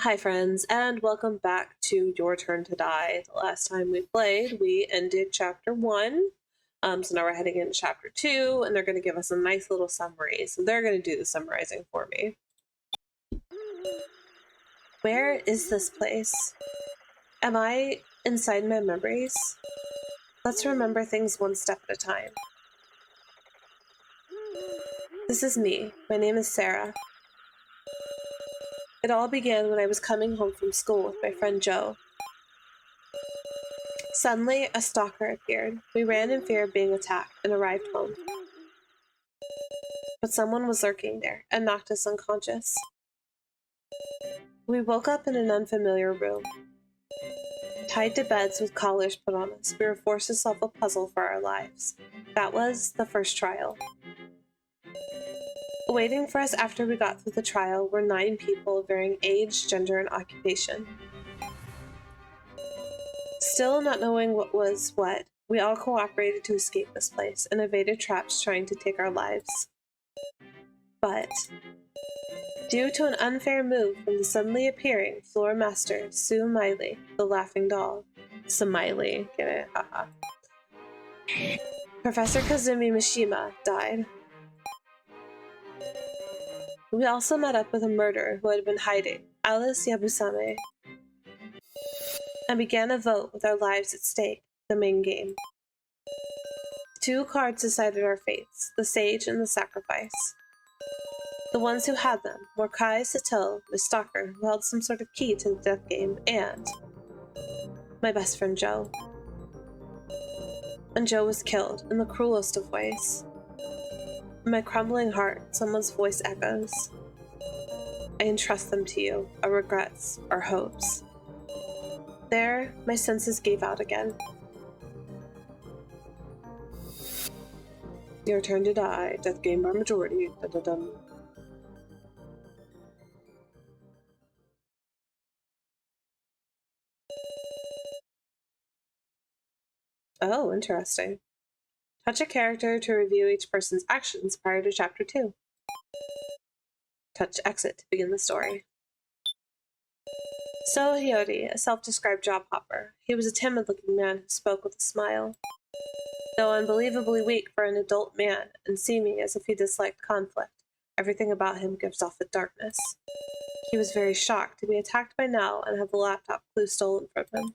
Hi friends, and welcome back to Your Turn to Die. The last time we played, we ended chapter 1. So now we're heading into chapter 2, and they're going to give us a nice little summary. So they're going to do the summarizing for me. Where is this place? Am I inside my memories? Let's remember things one step at a time. This is me. My name is Sarah. It all began when I was coming home from school with my friend Joe. Suddenly, a stalker appeared. We ran in fear of being attacked and arrived home. But someone was lurking there and knocked us unconscious. We woke up in an unfamiliar room. Tied to beds with collars put on us, we were forced to solve a puzzle for our lives. That was the first trial. Waiting for us after we got through the trial were 9 people of varying age, gender, and occupation. Still not knowing what was what, we all cooperated to escape this place and evaded traps trying to take our lives. But, due to an unfair move from the suddenly appearing floor master, Sue Miley, the laughing doll. Smiley, get it? Haha. Professor Kazumi Mishima died. We also met up with a murderer who had been hiding, Alice Yabusame, and began a vote with our lives at stake, the main game. 2 cards decided our fates, the Sage and the Sacrifice. The ones who had them were Kai Sato, the stalker who held some sort of key to the death game, and my best friend Joe. And Joe was killed in the cruelest of ways. In my crumbling heart, someone's voice echoes. I entrust them to you, our regrets, our hopes. There, my senses gave out again. Your turn to die. Death game by majority. Dun-dun-dun. Oh, interesting. Touch a character to review each person's actions prior to chapter 2. Touch exit to begin the story. So Hiyori, a self-described job hopper. He was a timid-looking man who spoke with a smile. Though unbelievably weak for an adult man and seeming as if he disliked conflict, everything about him gives off a darkness. He was very shocked to be attacked by Nell and have the laptop clue stolen from him.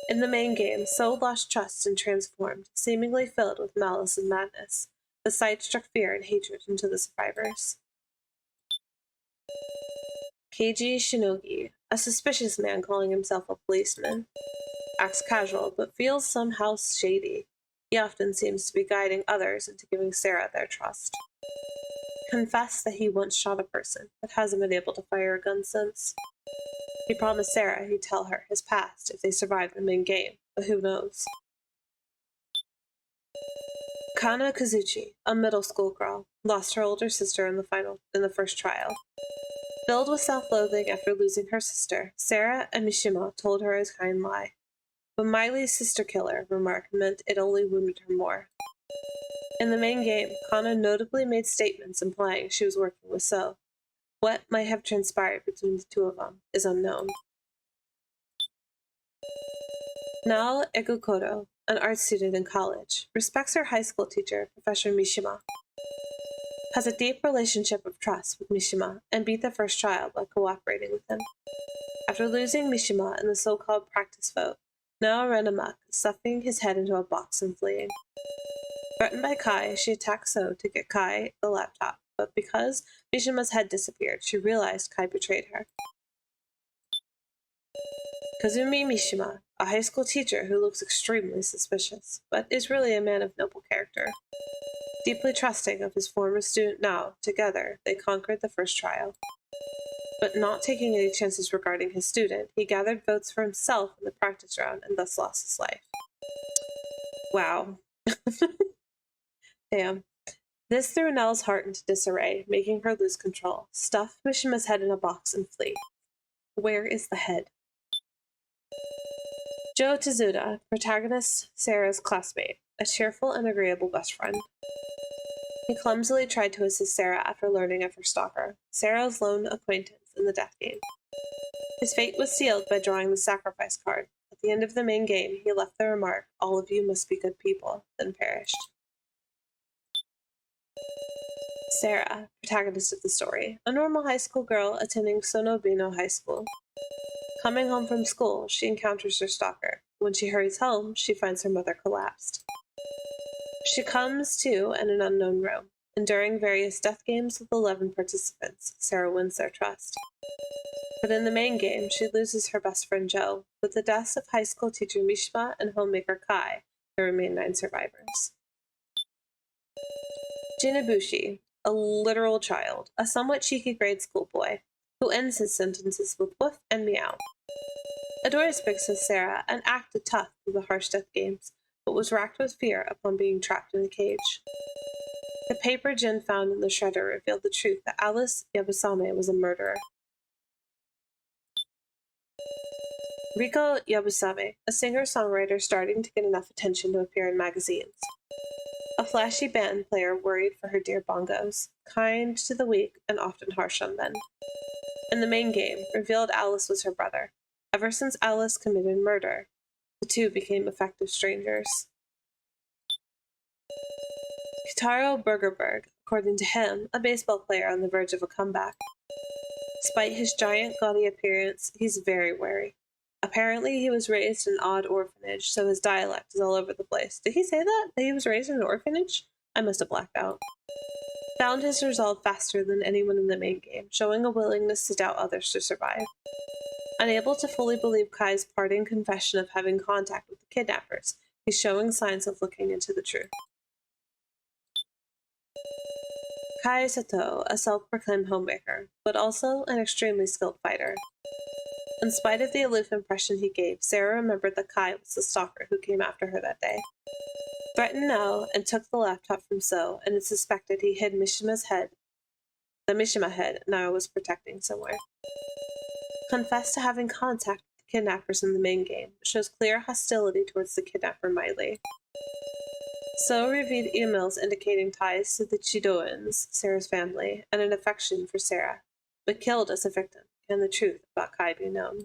In the main game, So lost trust and transformed, seemingly filled with malice and madness. The sight struck fear and hatred into the survivors. Keiji Shinogi, a suspicious man calling himself a policeman. Acts casual, but feels somehow shady. He often seems to be guiding others into giving Sarah their trust. Confessed that he once shot a person, but hasn't been able to fire a gun since. He promised Sarah he'd tell her his past if they survived the main game, but who knows? Kana Kazuchi, a middle school girl, lost her older sister in the first trial. Filled with self-loathing after losing her sister, Sarah and Mishima told her a kind lie. But Miley's sister killer remark meant it only wounded her more. In the main game, Kana notably made statements implying she was working with So. What might have transpired between the two of them is unknown. Nao Egukoro, an art student in college, respects her high school teacher, Professor Mishima. Has a deep relationship of trust with Mishima and beat the first trial by cooperating with him. After losing Mishima in the so-called practice vote, Nao ran amok, stuffing his head into a box and fleeing. Threatened by Kai, she attacked So to get Kai the laptop, but because Mishima's head disappeared, she realized Kai betrayed her. Kazumi Mishima, a high school teacher who looks extremely suspicious, but is really a man of noble character. Deeply trusting of his former student Nao, together they conquered the first trial. But not taking any chances regarding his student, he gathered votes for himself in the practice round and thus lost his life. Wow. Damn. This threw Nell's heart into disarray, making her lose control, stuff Mishima's head in a box, and flee. Where is the head? Joe Tezuda, protagonist Sarah's classmate, a cheerful and agreeable best friend. He clumsily tried to assist Sarah after learning of her stalker, Sarah's lone acquaintance in the death game. His fate was sealed by drawing the sacrifice card. At the end of the main game, he left the remark, "All of you must be good people," then perished. Sarah, protagonist of the story, a normal high school girl attending Sonobino High School. Coming home from school, she encounters her stalker. When she hurries home, she finds her mother collapsed. She comes to in an unknown room. Enduring various death games with 11 participants, Sarah wins their trust. But in the main game, she loses her best friend Joe. With the deaths of high school teacher Mishima and homemaker Kai, there remain 9 survivors. Jinabushi, a literal child, a somewhat cheeky grade school boy, who ends his sentences with woof and meow. Adora speaks of Sarah and acted tough through the harsh death games, but was racked with fear upon being trapped in a cage. The paper Jin found in the shredder revealed the truth that Alice Yabusame was a murderer. Riko Yabusame, a singer-songwriter starting to get enough attention to appear in magazines. A flashy band player worried for her dear bongos, kind to the weak and often harsh on men. In the main game, revealed Alice was her brother. Ever since Alice committed murder, the two became effective strangers. Kitaro Burgerberg, according to him, a baseball player on the verge of a comeback. Despite his giant, gaudy appearance, he's very wary. Apparently, he was raised in an odd orphanage, so his dialect is all over the place. Did he say that? That he was raised in an orphanage? I must have blacked out. Found his resolve faster than anyone in the main game, showing a willingness to doubt others to survive. Unable to fully believe Kai's parting confession of having contact with the kidnappers, he's showing signs of looking into the truth. Kai Sato, a self-proclaimed homemaker, but also an extremely skilled fighter. In spite of the aloof impression he gave, Sarah remembered that Kai was the stalker who came after her that day. Threatened No and took the laptop from So, and it's suspected he hid Mishima's head, the Mishima head Nara was protecting somewhere. Confessed to having contact with the kidnappers in the main game, shows clear hostility towards the kidnapper Miley. So reviewed emails indicating ties to the Chidoans, Sarah's family, and an affection for Sarah, but killed as a victim. Can the truth about Kai be known?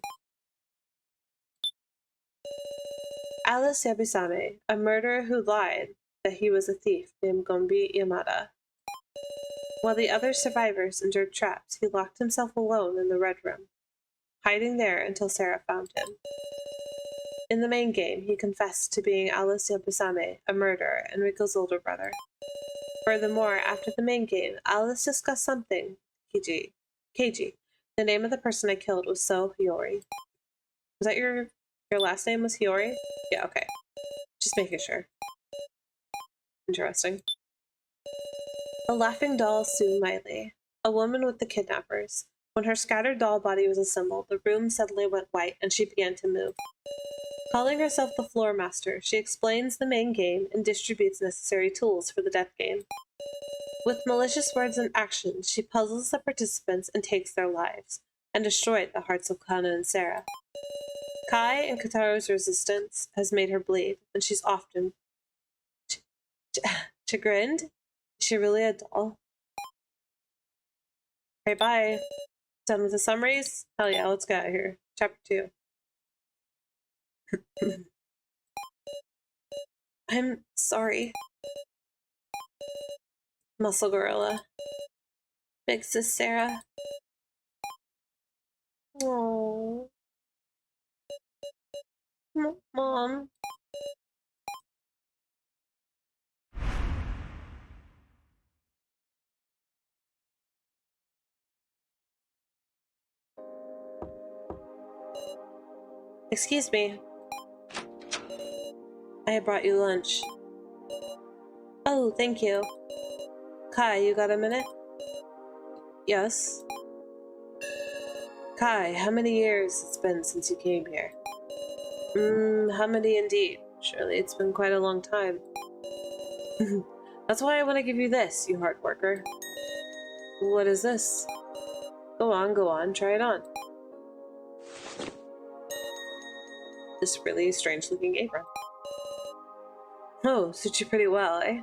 Alice Yabusame, a murderer who lied that he was a thief named Gombi Yamada. While the other survivors endured traps, he locked himself alone in the Red Room, hiding there until Sarah found him. In the main game, he confessed to being Alice Yabusame, a murderer, and Riko's older brother. Furthermore, after the main game, Alice discussed something Keiji. The name of the person I killed was So Hiyori. Was that your last name was Hiyori? Yeah, okay. Just making sure. Interesting. A laughing doll Sue Miley, a woman with the kidnappers. When her scattered doll body was assembled, the room suddenly went white and she began to move. Calling herself the Floor Master, she explains the main game and distributes necessary tools for the death game. With malicious words and actions, she puzzles the participants and takes their lives, and destroyed the hearts of Kana and Sarah. Kai and Kataro's resistance has made her bleed, and she's often chagrined. Is she really a doll? Okay, bye. Done with the summaries? Hell yeah, let's get out of here. Chapter 2. I'm sorry. Muscle Gorilla. Big Sis Sarah. Aww. Mom. Excuse me. I brought you lunch. Oh, thank you. Kai, you got a minute? Yes. Kai, how many years it's been since you came here? How many indeed? Surely it's been quite a long time. That's why I want to give you this, you hard worker. What is this? Go on, try it on. This really strange looking apron. Oh, suits you pretty well, eh?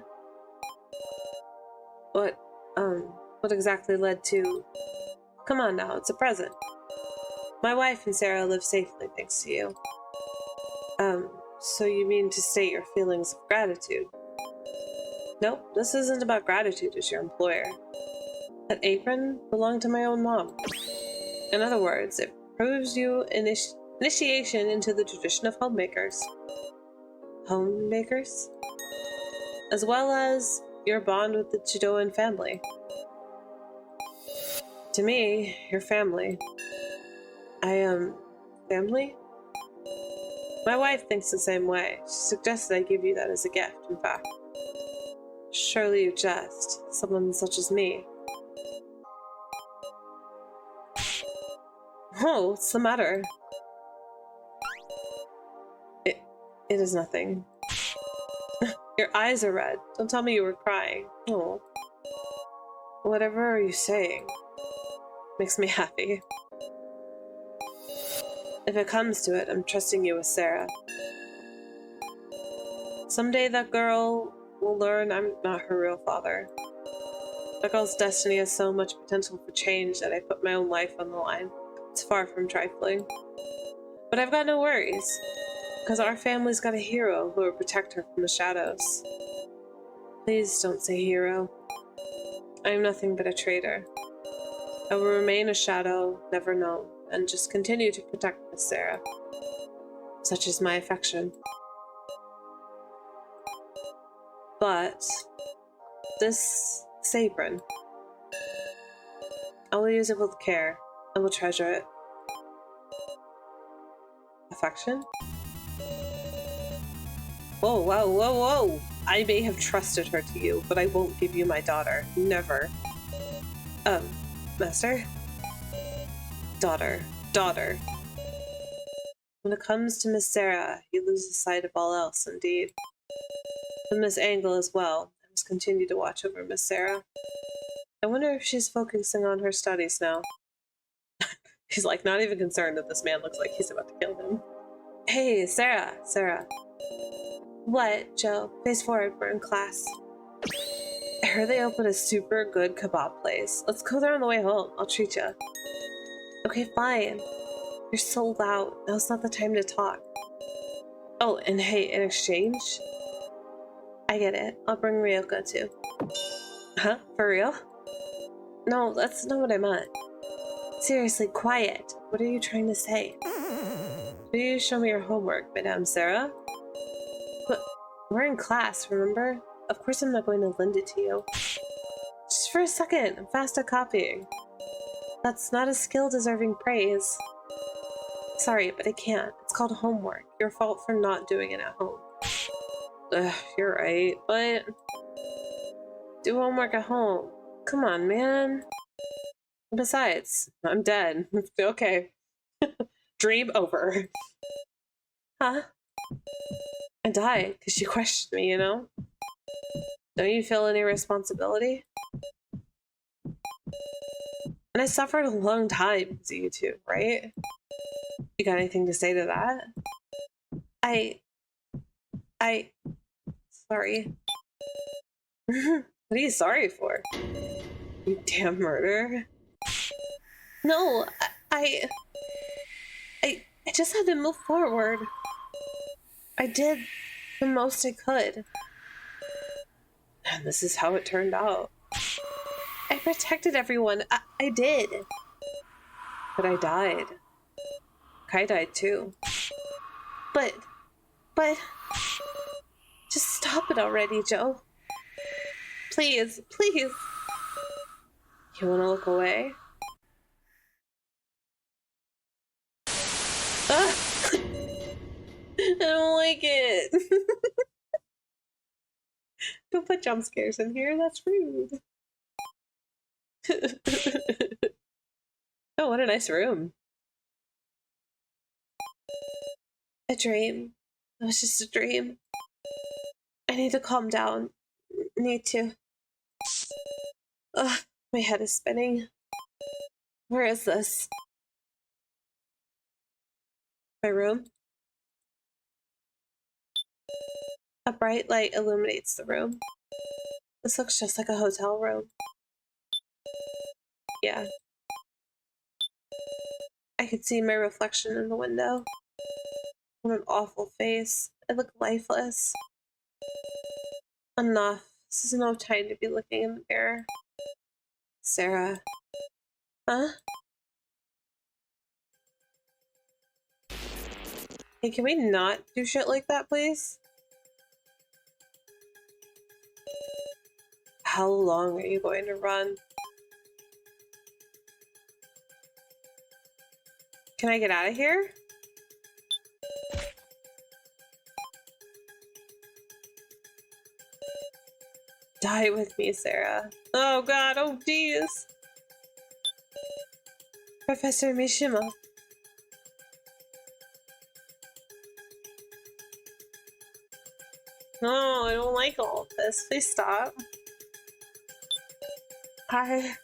What exactly led to... Come on now, it's a present. My wife and Sarah live safely thanks to you. So you mean to state your feelings of gratitude? Nope, this isn't about gratitude as your employer. That apron belonged to my own mom. In other words, it proves you initiation into the tradition of homemakers. Homemakers? As well as your bond with the Chidoan family. To me, your family. I am family? My wife thinks the same way. She suggested I give you that as a gift, in fact. Surely you jest. Someone such as me. Oh, what's the matter? It is nothing. Your eyes are red. Don't tell me you were crying. Oh. Whatever are you saying? Makes me happy. If it comes to it, I'm trusting you with Sarah. Someday that girl will learn I'm not her real father. That girl's destiny has so much potential for change that I put my own life on the line. It's far from trifling. But I've got no worries, because our family's got a hero who will protect her from the shadows. Please don't say hero. I am nothing but a traitor. I will remain a shadow, never known, and just continue to protect Miss Sarah. Such is my affection. But this apron, I will use it with care. I will treasure it. Affection? Whoa, whoa, whoa, whoa! I may have trusted her to you, but I won't give you my daughter. Never. Master? Daughter. When it comes to Miss Sarah, you lose sight of all else, indeed. From this angle as well, I must continue to watch over Miss Sarah. I wonder if she's focusing on her studies now. He's like not even concerned that this man looks like he's about to kill him. Hey, Sarah. What, Joe? Face forward, we're in class. I heard they opened a super good kebab place. Let's go there on the way home. I'll treat you. Okay, fine. You're so loud. Now's not the time to talk. Oh, and hey, in exchange? I get it. I'll bring Ryoka too. Huh? For real? No, that's not what I meant. Seriously, quiet. What are you trying to say? Will you show me your homework, Madame Sarah? But we're in class, remember? Of course I'm not going to lend it to you. Just for a second, I'm fast at copying. That's not a skill deserving praise. Sorry, but I can't. It's called homework. Your fault for not doing it at home. Ugh, you're right, but... do homework at home. Come on, man. Besides, I'm dead. Okay. Dream over. Huh? I died because you questioned me, you know? Don't you feel any responsibility? And I suffered a long time because of you two, right? You got anything to say to that? Sorry. What are you sorry for? You damn murderer. No, I just had to move forward. I did the most I could. And this is how it turned out. I protected everyone. I did. But I died. Kai died too. But... just stop it already, Joe. Please. You wanna look away? Ah! I don't like it. Don't put jump scares in here, that's rude. Oh, what a nice room. A dream. It was just a dream. I need to calm down. Need to. Ugh, my head is spinning. Where is this? My room? A bright light illuminates the room. This looks just like a hotel room. Yeah. I could see my reflection in the window. What an awful face. I look lifeless. Enough. This is no time to be looking in the mirror. Sarah. Huh? Hey, can we not do shit like that, please? How long are you going to run? Can I get out of here? Die with me, Sarah. Oh god, oh jeez. Professor Mishima. No, I don't like all of this. Please stop. Hi.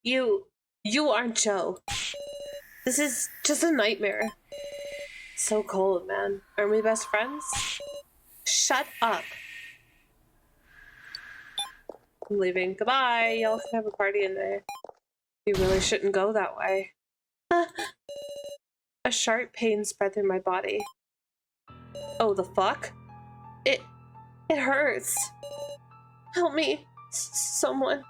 You aren't Joe. This is just a nightmare. So cold, man. Aren't we best friends? Shut up. I'm leaving. Goodbye. Y'all can have a party in there. You really shouldn't go that way. A sharp pain spread through my body. Oh, the fuck? It hurts. Help me. Someone.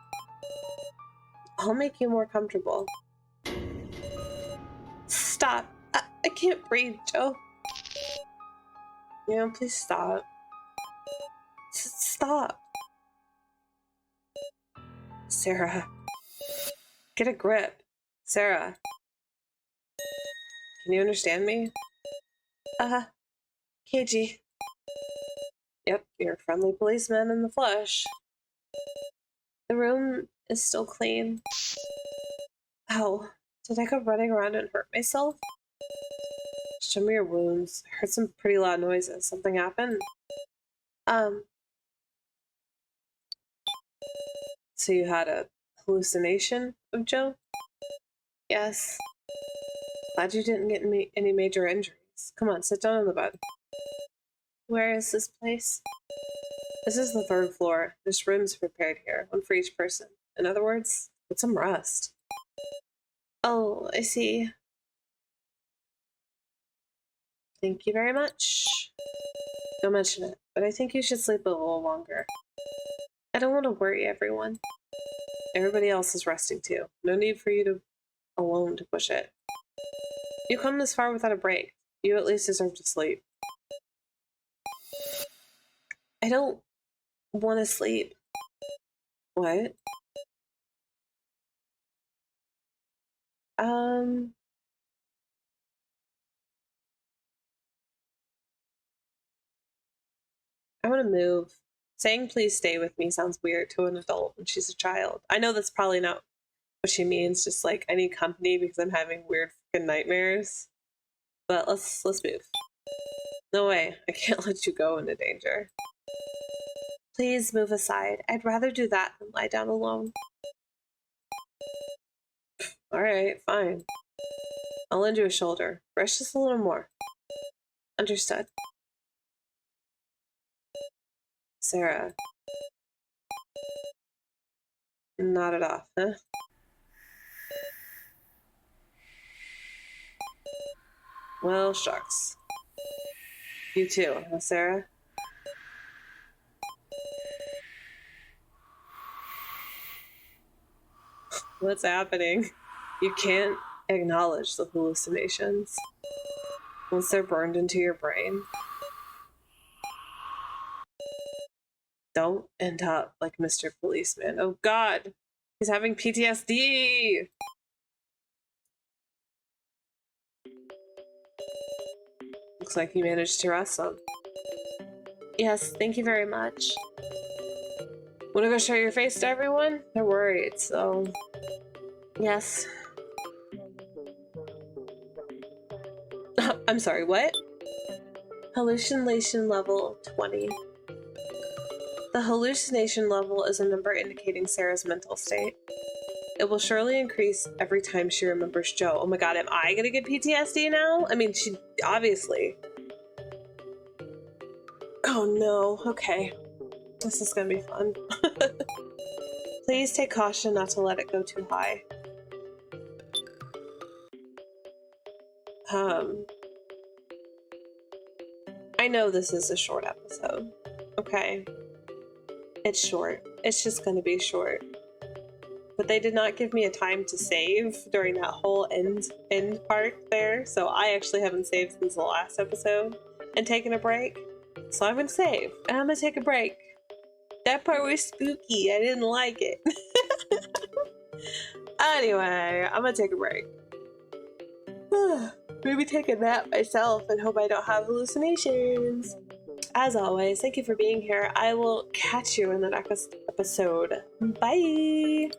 I'll make you more comfortable. Stop. I can't breathe, Joe. Yeah, please stop. Stop. Sarah. Get a grip. Sarah. Can you understand me? KG. Yep, you're a friendly policeman in the flesh. The room is still clean. Ow. Did I go running around and hurt myself? Show me your wounds. I heard some pretty loud noises. Something happened? So you had a hallucination of Joe? Yes. Glad you didn't get any major injuries. Come on, sit down on the bed. Where is this place? This is the 3rd floor. There's rooms prepared here, one for each person. In other words, get some rest. Oh, I see. Thank you very much. Don't mention it, but I think you should sleep a little longer. I don't want to worry everyone. Everybody else is resting too. No need for you to alone to push it. You come this far without a break. You at least deserve to sleep. I don't want to sleep. What? I want to move. Saying please stay with me sounds weird to an adult when she's a child. I know that's probably not what she means, just like I need company because I'm having weird fucking nightmares. But let's move. No way, I can't let you go into danger. Please move aside. I'd rather do that than lie down alone. Alright, fine. I'll lend you a shoulder. Brush just a little more. Understood. Sarah. Not it off, huh? Well, shucks. You too, huh, Sarah? What's happening? You can't acknowledge the hallucinations once they're burned into your brain. Don't end up like Mr. Policeman. Oh god, he's having PTSD! Looks like you managed to rest some. Yes, thank you very much. Wanna go show your face to everyone? They're worried, so... Yes. I'm sorry, what? Hallucination level 20. The hallucination level is a number indicating Sarah's mental state. It will surely increase every time she remembers Joe. Oh my god, am I gonna get PTSD now? I mean, she obviously. Oh no, okay. This is gonna be fun. Please take caution not to let it go too high. I know this is a short episode. Okay. It's short. It's just gonna be short. But they did not give me a time to save during that whole end part there, so I actually haven't saved since the last episode and taken a break. So I'm gonna save and I'm gonna take a break. That part was spooky. I didn't like it. Anyway, I'm gonna take a break. Maybe take a nap myself and hope I don't have hallucinations. As always, thank you for being here. I will catch you in the next episode. Bye!